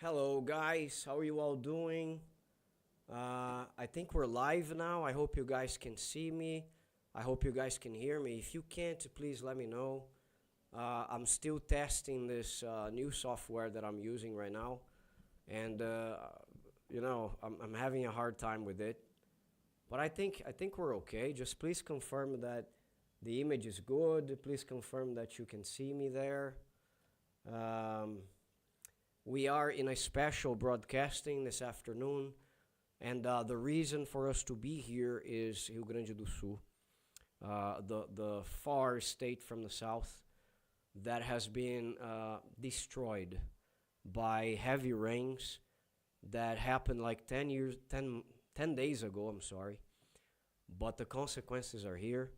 Hello, guys. How are you all doing? I think we're live now. I hope you guys can see me. I hope you guys can hear me. If you can't, please let me know. I'm still testing this new software that I'm using right now, and I'm having a hard time with it. But I think we're okay. Just please confirm that the image is good. Please confirm that you can see me there. Um, we are in a special broadcasting this afternoon. And the reason for us to be here is Rio Grande do Sul, the far state from the south that has been destroyed by heavy rains that happened like 10 days ago. I'm sorry, but the consequences are here.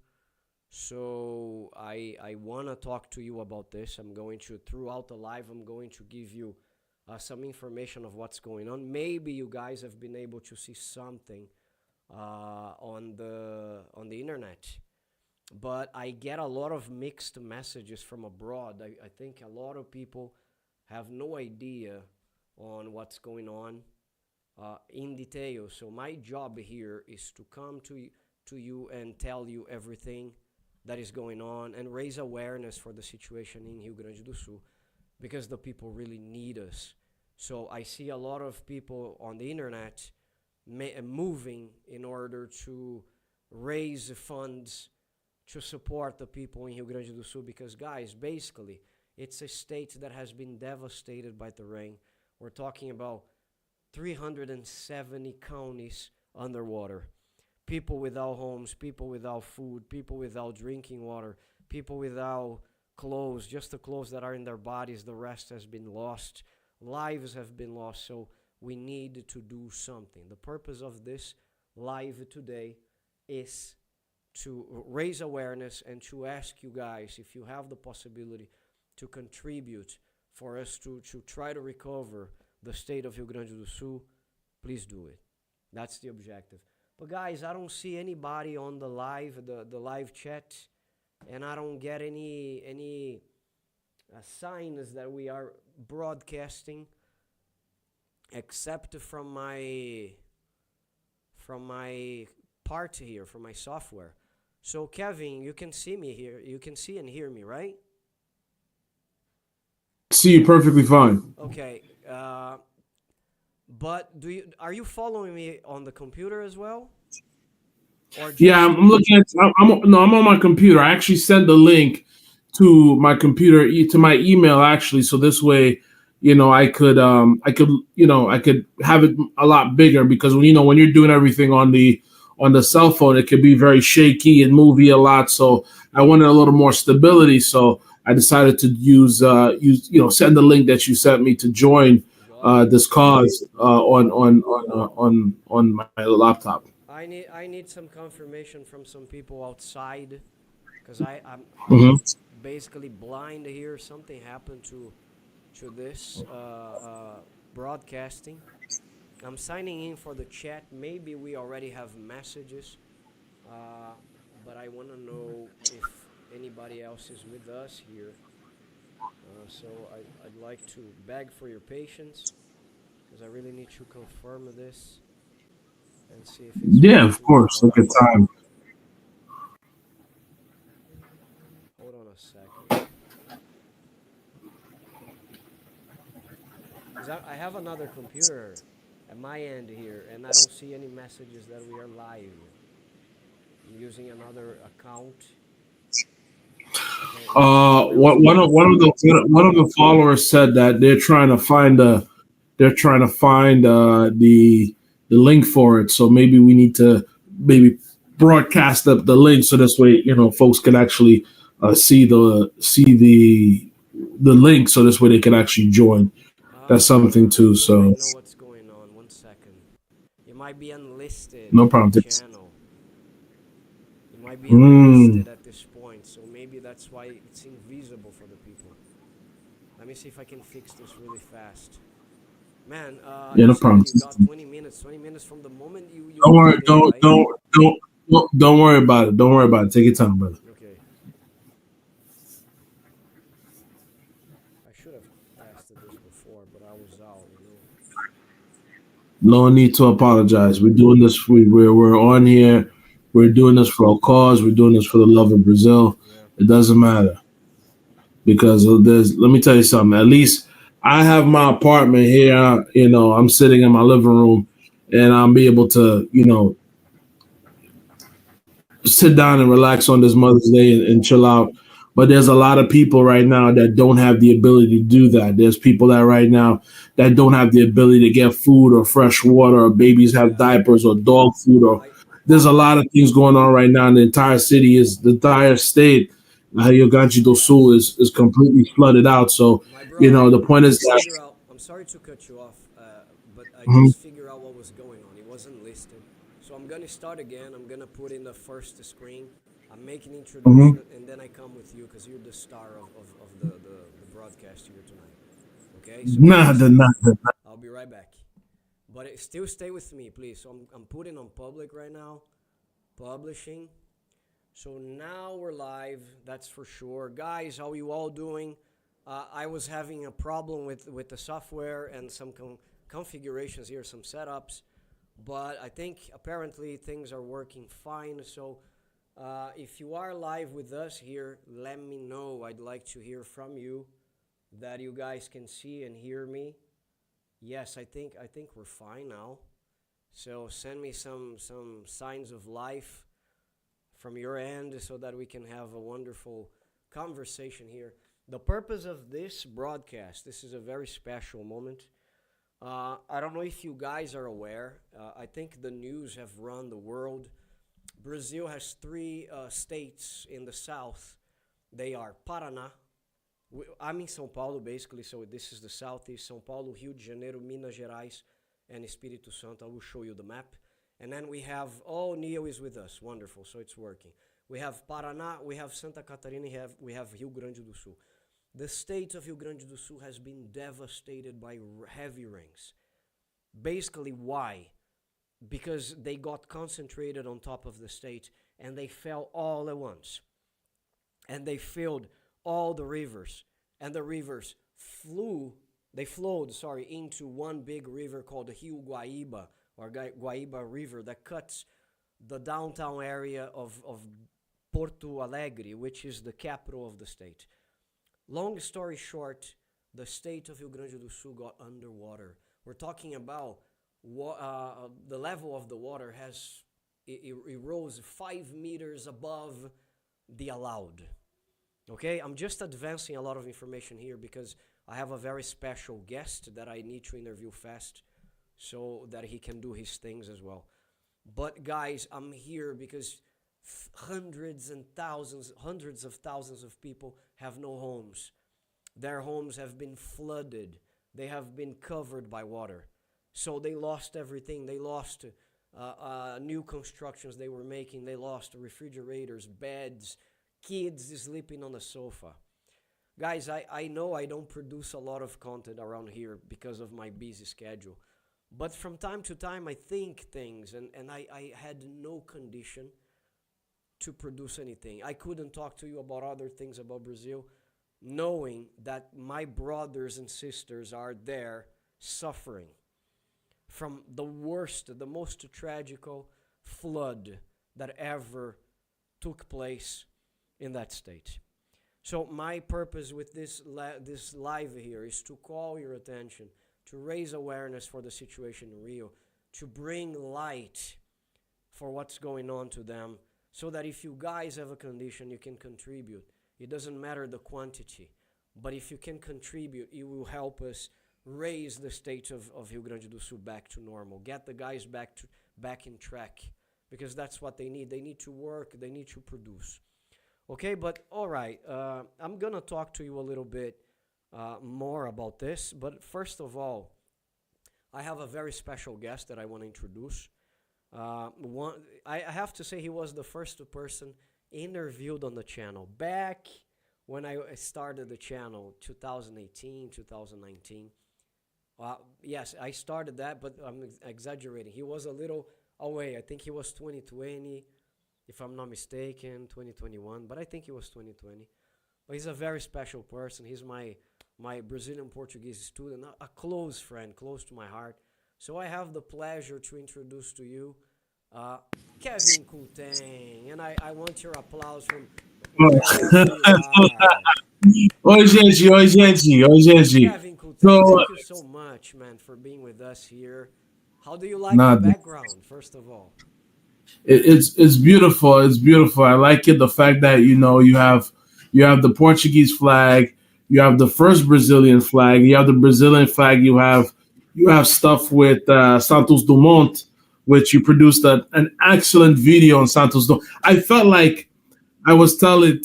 So I want to talk to you about this. I'm going to, throughout the live, I'm going to give you some information of what's going on. Maybe you guys have been able to see something on the internet, but I get a lot of mixed messages from abroad. I think a lot of people have no idea on what's going on in detail. So my job here is to come to you and tell you everything that is going on and raise awareness for the situation in Rio Grande do Sul because the people really need us. So I see a lot of people on the internet moving in order to raise funds to support the people in Rio Grande do Sul because, guys, basically, it's a state that has been devastated by the rain. We're talking about 370 counties underwater. People without homes, people without food, people without drinking water, people without clothes, just the clothes that are in their bodies, the rest has been lost. Lives have been lost, so we need to do something. The purpose of this live today is to raise awareness and to ask you guys if you have the possibility to contribute for us to try to recover the state of Rio Grande do Sul, please do it. That's the objective. But guys, I don't see anybody on the live chat, and I don't get any signs that we are broadcasting, except from my part here, from my software. So Kevin, you can see me here. You can see and hear me, right? See you perfectly fine. Okay. But are you following me on the computer as well, or Yeah, just? I'm looking at. No, I'm on my computer. I actually sent the link to my computer to my email actually, so this way, I could have it a lot bigger because when you're doing everything on the cell phone, it could be very shaky and movie a lot. So I wanted a little more stability. So I decided to use send the link that you sent me to join Got it. this cause on my laptop. I need some confirmation from some people outside because I'm Hmm. basically blind here. Something happened to this broadcasting. I'm signing in for the chat. Maybe we already have messages, uh, but I want to know if anybody else is with us here. So I'd like to beg for your patience because I really need to confirm this and see if it's Yeah, of working course. Look at fine. time. Hold on a second. Because I have another computer at my end here, and I don't see any messages that we are live. I'm using another account. Okay, someone else can confirm. One of the followers said that they're trying to find the link for it. So maybe we need to maybe broadcast the link so this way folks can actually see the link so this way they can actually join. That's something too. You So might know what's going on. One second. You might be unlisted no in the problem. channel. You might be Mm, unlisted at this point, so maybe that's why it's invisible for the people. Let me see if I can fix this really fast. Man, yeah, you no said problem. you got 20 minutes. 20 minutes from the moment you Don't worry. logged in, right? Don't worry about it. Don't worry about it. Take your time, brother. Okay. I should have tested this before, but I was out. No need to apologize. We're doing this. We're on here. We're doing this for a cause. We're doing this for the love of Brazil. Yeah. It doesn't matter because there's. Let me tell you something. At least I have my apartment here. You know, I'm sitting in my living room, and I'll be able to, sit down and relax on this Mother's Day and chill out. But there's a lot of people right now that don't have the ability to do that. There's people that right now that don't have the ability to get food or fresh water, or babies have Yeah. diapers or dog food, or I there's a lot of things going on right now. And the entire state, Rio Grande do Sul yes. is completely flooded out. So, My bro, the I point is just that. figure out. I'm sorry to cut you off, but I Mhm, just figure out what was going on. It wasn't listed, so I'm gonna start again. I'm gonna put in the first screen. I'm making mhm. introduction, and then I come with you because you're the star of the broadcast here tonight. Okay, so give me a Nada, second. nada. I'll be right back. But still stay with me, please. So I'm putting on public right now, publishing. So now we're live, that's for sure. Guys, how you all doing? I was having a problem with the software and some configurations here, some setups, but I think apparently things are working fine. So if you are live with us here, let me know. I'd like to hear from you that you guys can see and hear me. Yes, I think we're fine now. So send me some signs of life from your end so that we can have a wonderful conversation here. The purpose of this broadcast, this is a very special moment. I don't know if you guys are aware. I think the news have run the world. Brazil has three states in the south. They are Paraná. I'm in São Paulo, basically, so this is the southeast. São Paulo, Rio de Janeiro, Minas Gerais, and Espírito Santo. I will show you the map. And then we have, oh, Neo is with us. Wonderful, so it's working. We have Paraná, we have Santa Catarina, we have Rio Grande do Sul. The state of Rio Grande do Sul has been devastated by heavy rains. Basically, why? Because they got concentrated on top of the state and they fell all at once. And they filled all the rivers. And the rivers flowed, into one big river called the Rio Guaíba, or Guaíba River, that cuts the downtown area of Porto Alegre, which is the capital of the state. Long story short, the state of Rio Grande do Sul got underwater. We're talking about the level of the water it rose 5 meters above the allowed. Okay, I'm just advancing a lot of information here because I have a very special guest that I need to interview fast so that he can do his things as well. But guys, I'm here because hundreds of thousands of people have no homes. Their homes have been flooded. They have been covered by water. So they lost everything. They lost new constructions they were making. They lost refrigerators, beds, kids sleeping on the sofa. Guys, I know I don't produce a lot of content around here because of my busy schedule. But from time to time, I think things, and I had no condition to produce anything. I couldn't talk to you about other things about Brazil, knowing that my brothers and sisters are there suffering from the worst, the most tragical flood that ever took place in that state. So my purpose with this live here is to call your attention, to raise awareness for the situation in Rio, to bring light for what's going on to them, so that if you guys have a condition, you can contribute. It doesn't matter the quantity, but if you can contribute, it will help us raise the state of Rio Grande do Sul back to normal, get the guys back in track, because that's what they need. They need to work, they need to produce. Okay, but all right, I'm gonna talk to you a little bit more about this. But first of all, I have a very special guest that I want to introduce. I have to say he was the first person interviewed on the channel back when I started the channel, 2018, 2019. Yes, I started that, but I'm exaggerating. He was a little away. I think he was 2020, if I'm not mistaken, 2021, but I think he was 2020. But he's a very special person. He's my Brazilian Portuguese student, a close friend, close to my heart. So I have the pleasure to introduce to you uh, Kevin Kulteng, and I want your applause from wherever you are. Oi, gente, oi, gente, oi, gente. Kevin Kulteng, So, thank you so much, man, for being with us here. How do you like the nada. background, first of all? It's beautiful. It's beautiful. I like it. The fact that you have the Portuguese flag, you have the first Brazilian flag, you have the Brazilian flag. You have stuff with Santos Dumont, which you produced an excellent video on Santos Dumont. I felt like I was telling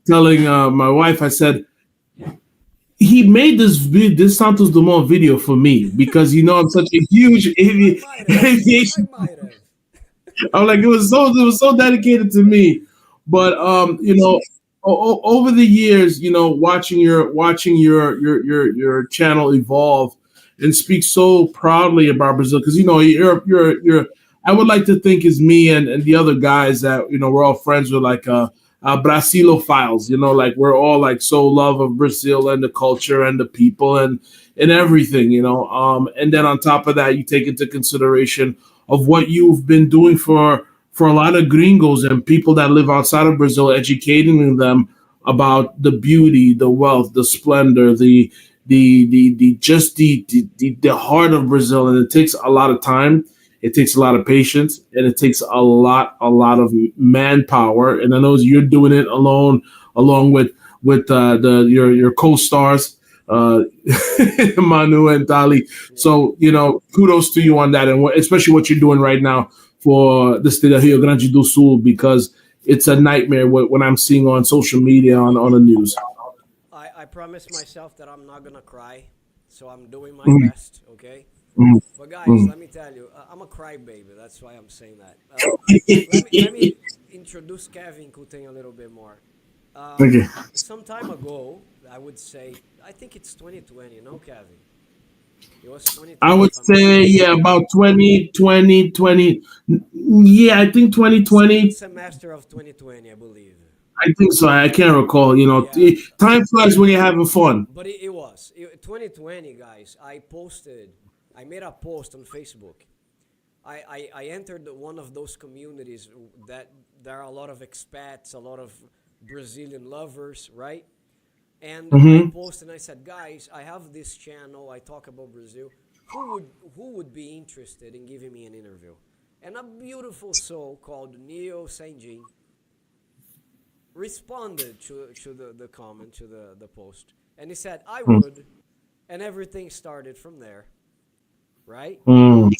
my wife. I said he made this Santos Dumont video for me because I'm such a huge I might have. I aviation. might have. I'm like it was so dedicated to me. But over the years, watching your channel evolve and speak so proudly about Brazil because you're I would like to think is me and the other guys that we're all friends with like Brasilophiles, like we're all like so love of Brazil and the culture and the people and everything, and then on top of that, you take into consideration of what you've been doing for a lot of gringos and people that live outside of Brazil, educating them about the beauty, the wealth, the splendor, the just the heart of Brazil, and it takes a lot of time. It takes a lot of patience, and it takes a lot of manpower. And I know you're doing it alone, along with the your co-stars, uh, Manu and Dali. Yeah. So kudos to you on that, and especially what you're doing right now for the state of Rio Grande do Sul, because it's a nightmare when I'm seeing on social media on the news. I promised myself that I'm not gonna cry, so I'm doing my Mhm, best. Okay. mhm, But guys, mhm. let me tell you, I'm a crybaby. That's why I'm saying that. Let me introduce Kevin Coutinho a little bit more. Uh, Okay. some time ago, I would say, I think it's 2020. No, Kevin, it was I 2020 would if I'm not say, yeah, mistaken. about 2020. Yeah, I think Second 2020. semester of 2020, I believe. I think so. I can't recall. Yeah, Time flies when you're having fun. but it 2020, guys. I made a post on Facebook. I entered one of those communities that there are a lot of expats, a lot of Brazilian lovers, right? And I Hmm. posted and I said, guys, I have this channel. I talk about Brazil. Who would be interested in giving me an interview? And a beautiful soul called Neo Sanjin responded to the comment to the post, and he said I would, and everything started from there, right? Mm.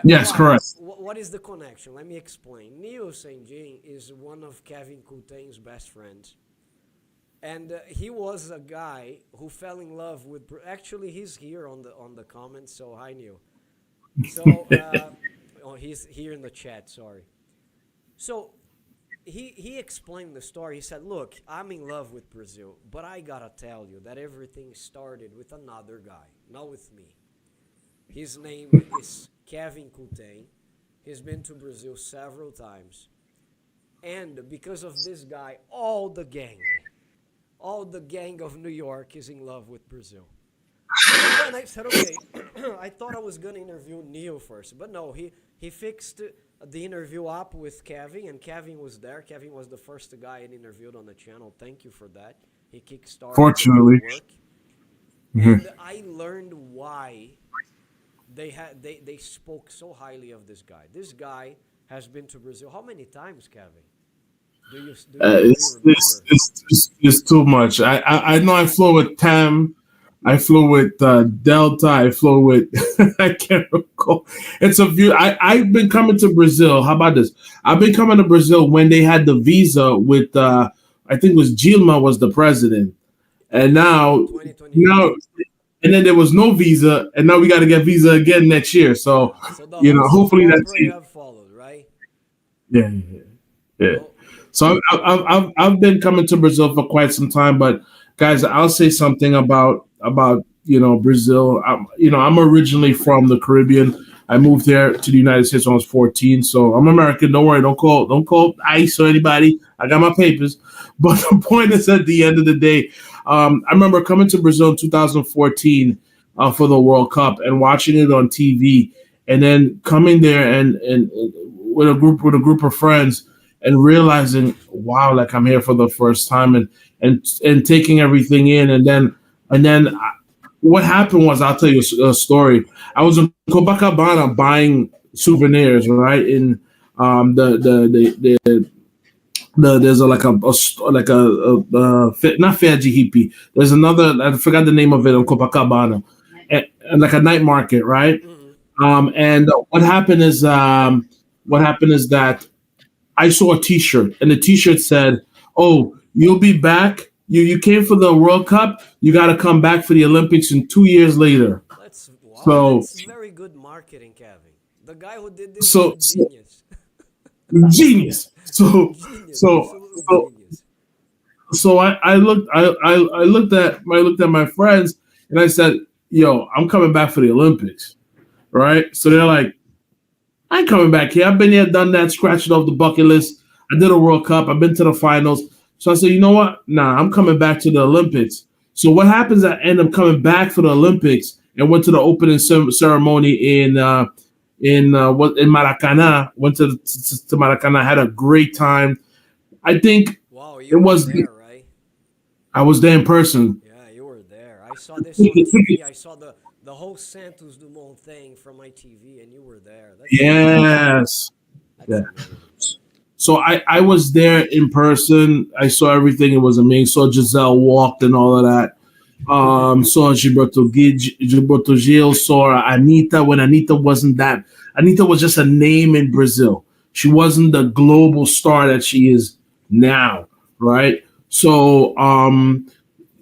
Yes, Why? correct. What is the connection? Let me explain. Neo Sanjin is one of Kevin Coutinho's best friends. And he was a guy who fell in love with. Actually, he's here on the comments. So hi, Neil. So oh, he's here in the chat. Sorry. So he explained the story. He said, "Look, I'm in love with Brazil, but I gotta tell you that everything started with another guy, not with me. His name is Kevin Coutinho. He's been to Brazil several times, and because of this guy, all the gang of New York is in love with Brazil." And then I said, okay, I thought I was going to interview Neil first, but no, he fixed the interview up with Kevin, and Kevin was there. Kevin was the first guy I interviewed on the channel. Thank you for that. He kickstarted the good Fortunately. work. Mhm. And I learned why they spoke so highly of this guy. This guy has been to Brazil. How many times, Kevin? Do you remember? It's too much. I know I flew with Tam. I flew with Delta. I flew with I can't recall. It's a few. I've been coming to Brazil. How about this? I've been coming to Brazil when they had the visa with I think it was Gilma was the president, and2028. now and then there was no visa, and now we got to get visa again next year. So So the whole soap hopefully that's opera you it. have followed, right? Yeah, yeah. Oh, So I've been coming to Brazil for quite some time, but guys, I'll say something about Brazil. I'm originally from the Caribbean. I moved here to the United States when I was 14, so I'm American. Don't worry, don't call ICE or anybody. I got my papers. But the point is, at the end of the day, I remember coming to Brazil in 2014. for the World Cup and watching it on TV, and then coming there and with a group of friends and realizing, wow, like I'm here for the first time and taking everything in, and then what happened was, I'll tell you a story. I was in Copacabana buying souvenirs, right? In there's not Faji Hippie. There's another, I forgot the name of it, on Copacabana, and like a night market, right? Mm-hmm. And what happened is that I saw a T-shirt, and the T-shirt said, "Oh, you'll be back. You came for the World Cup. You got to come back for the Olympics in 2 years later." That's wow. So, That's very good marketing, Kevin. The guy who did this is a so genius. genius. Genius, So, absolutely so, genius. I looked at my friends, and I said, "Yo, I'm coming back for the Olympics." Right? So they're like, "I ain't coming back here. I've been here, done that, scratched it off the bucket list. I did a World Cup. I've been to the finals." So I said, "You know what? Nah, I'm coming back to the Olympics." So what happens? I end up coming back for the Olympics and went to the opening ceremony in Maracana. Went to Maracana. Had a great time. I think Wow, it you were was. there, right? I was there in person. Yeah, you were there. I saw this on TV. I saw the whole Santos Dumont thing from my TV, and you were there. That's amazing. Yes. That's Yeah. amazing. So I was there in person. I saw everything. It was amazing. Saw Giselle walked and all of that. Saw Gilberto Gil. Saw Anita when Anita wasn't that. Anita was just a name in Brazil. She wasn't the global star that she is now, right? So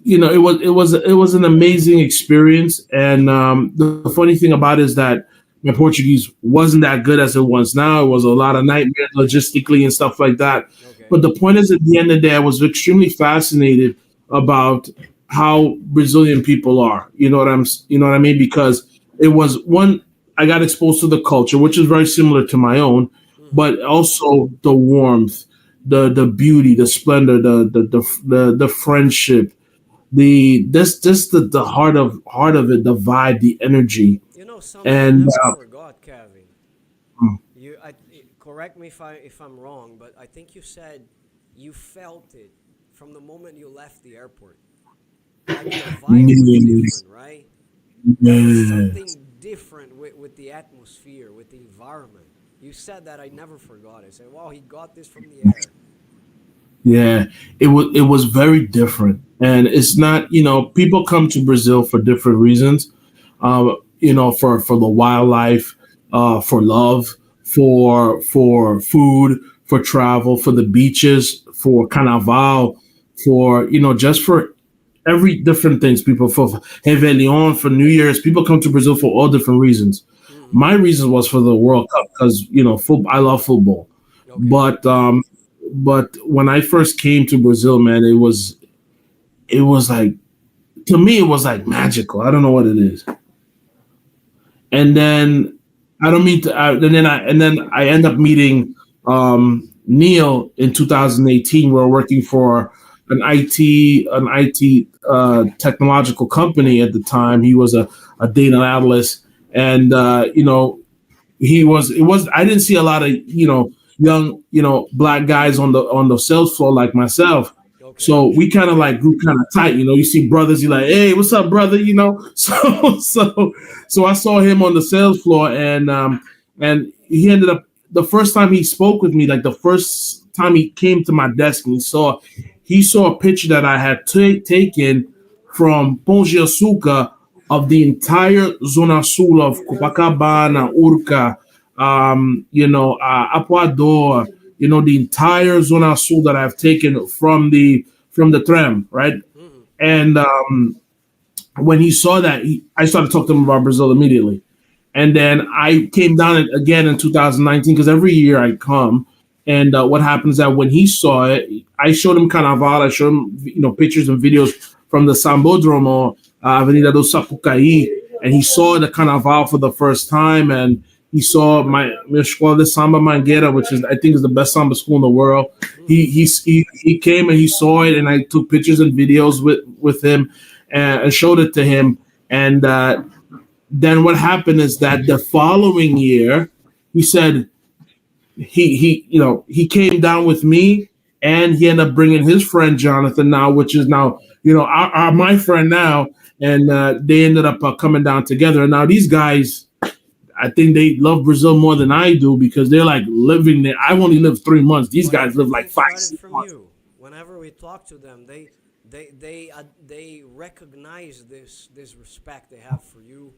it was an amazing experience. And the funny thing about it is that my Portuguese wasn't that good as it was now. It was a lot of nightmares logistically and stuff like that. Okay. But the point is, at the end of the day, I was extremely fascinated about how Brazilian people are. You know what I mean? Because it was one, I got exposed to the culture, which is very similar to my own, Hmm. but also the warmth, the beauty, the splendor, the friendship, the heart of it, the vibe, the energy, You know something I and never forgot, Kevin. Correct me if I'm wrong, but I think you said you felt it from the moment you left the airport. Like the vibe was yes, different, right? There was yes. something different with the atmosphere, with the environment. You said that, I never forgot. I said, "Wow, he got this from the air." Yeah, it was very different, and it's not, people come to Brazil for different reasons. For the wildlife, for love, for food, for travel, for the beaches, for Carnaval, for just for every different things. People for Réveillon, for New Year's. People come to Brazil for all different reasons. Hmm. My reason was for the World Cup because I love football, Okay. but when I first came to Brazil, man, it was like, to me it was like magical. I don't know what it is. And then I don't mean to. And then I end up meeting Neil in 2018. We are working for an IT technological company at the time. He was a data analyst, and I didn't see a lot of young black guys on the sales floor like myself. Okay. So we kind of like grew kind of tight. You see brothers, you're like, "Hey, what's up, brother?" So I saw him on the sales floor, and he ended up, the first time he spoke with me, like the first time he came to my desk, and he saw a picture that I had taken from Pão de Açúcar, of the entire Zona Sul of Copacabana, Urca, Apuador, the entire Zona Sul that I've taken from the tram, right? Hmm. And when he saw that, I started talking to him about Brazil immediately. And then I came down again in 2019 because every year I come. And what happens that when he saw it, I showed him Carnaval. I showed him, pictures and videos from the Sambódromo, Avenida do Sapucaí, and he saw the Carnaval for the first time. And he saw my Escola de Samba Mangueira, which is, I think, is the best samba school in the world. He Hmm. he he came and he saw it, and I took pictures and videos with him, and showed it to him. And then what happened is that the following year, he said he came down with me, and he ended up bringing his friend Jonathan now, which is now my friend now, and they ended up coming down together. And now these guys, I think they love Brazil more than I do because they're like living there. I've only lived 3 months. These But guys live everything like five, started six from months. you. Whenever we talk to them, they recognize this respect they have for you,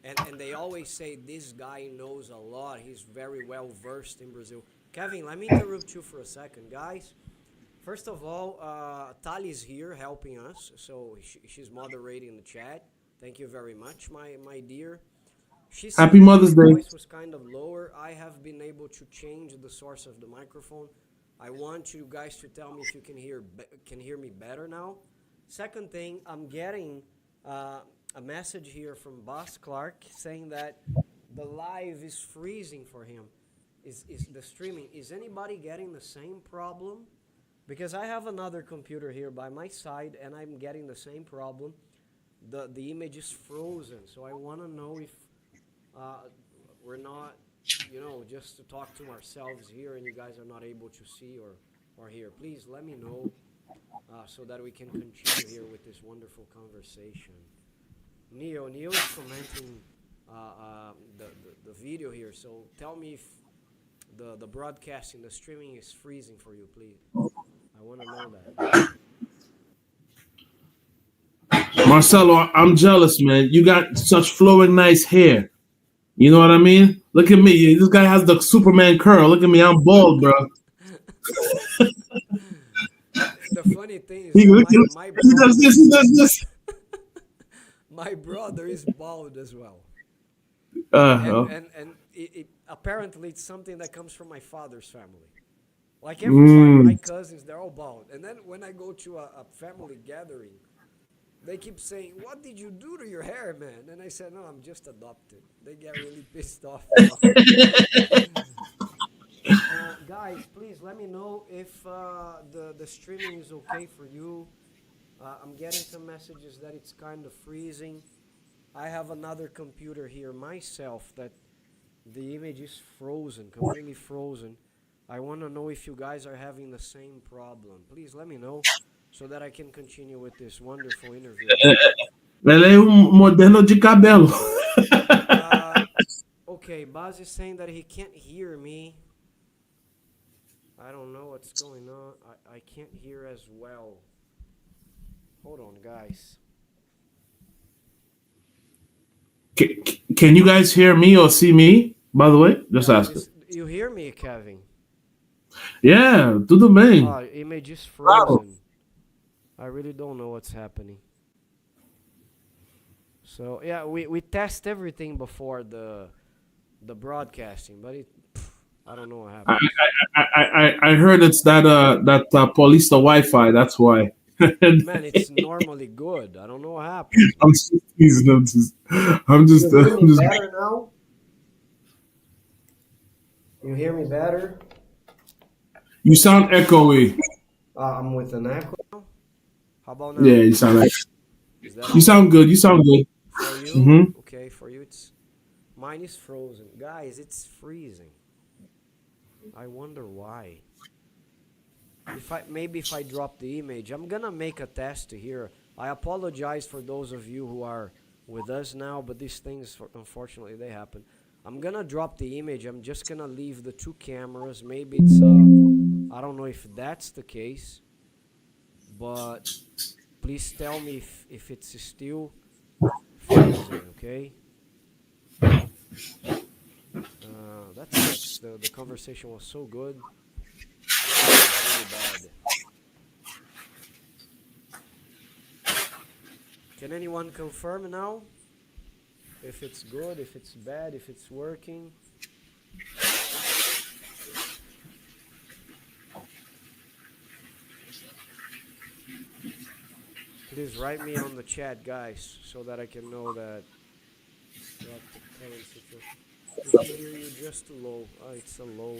and they always say this guy knows a lot. He's very well versed in Brazil. Kevin, let me interrupt you for a second, guys. First of all, Tali's here helping us, so she's moderating the chat. Thank you very much, my dear. She Happy said that my Mother's Day. voice was kind of lower. I have been able to change the source of the microphone. I want you guys to tell me if you can hear me better now. Second thing, I'm getting a message here from Boss Clark saying that the live is freezing for him. Is the streaming? Is anybody getting the same problem? Because I have another computer here by my side and I'm getting the same problem. The image is frozen, so I want to know if uh, we're not, just to talk to ourselves here and you guys are not able to see or hear. Please let me know so that we can continue here with this wonderful conversation. Neo is commenting the video here, so tell me if the broadcasting, the streaming is freezing for you, please. I want to know that. Marcelo, I'm jealous, man. You got such flowing, nice hair. You know what I mean? Look at me. This guy has the Superman curl. Look at me. I'm bald, bro. The funny thing is He, that look at- my he does brother this. He does this. my brother is bald as well. and Uh, and and apparently it's something that comes from my father's family. Like everybody, my mm. cousins, they're all bald. And then when I go to a family gathering, they keep saying, "What did you do to your hair, man?" And I said, "No, I'm just adopted." They get really pissed off now. Guys, please let me know if the streaming is okay for you. I'm getting some messages that it's kind of freezing. I have another computer here myself that the image is frozen, completely frozen. I want to know if you guys are having the same problem. Please let me know so that I can continue with this wonderful interview, okay? Ela é um modelo de cabelo. Uh, okay, Baz is saying that he can't hear me. I don't know what's going on. I can't hear as well. Hold on, guys. Can you guys hear me or see me? By the way, just Yeah, asking. this you hear me, Kevin? Yeah, tudo bem. Image is Claro. frozen. I really don't know what's happening. So yeah, we test everything before the broadcasting, but I don't know what I, happened. I heard it's that police the Wi-Fi. That's why. Man, it's normally good. I don't know what happened. I'm just teasing. You hear I'm me just. better now? You hear me better? You sound echoey. I'm with an echo now. How about Yeah, now? you sound like. Is that You okay? sound good. You sound good. For you, Hmm. okay. For you, it's mine is frozen, guys. It's freezing. I wonder why. If I drop the image, I'm gonna make a test here. I apologize for those of you who are with us now, but these things unfortunately they happen. I'm gonna drop the image. I'm just gonna leave the two cameras. Maybe it's I don't know if that's the case, but please tell me if it's still freezing, okay? That sucks. The conversation was so good. This is really bad. Can anyone confirm now if it's good, if it's bad, if it's working? Please write me on the chat, guys, so that I can know that what the current situation. We can hear you just low. Oh, it's a low.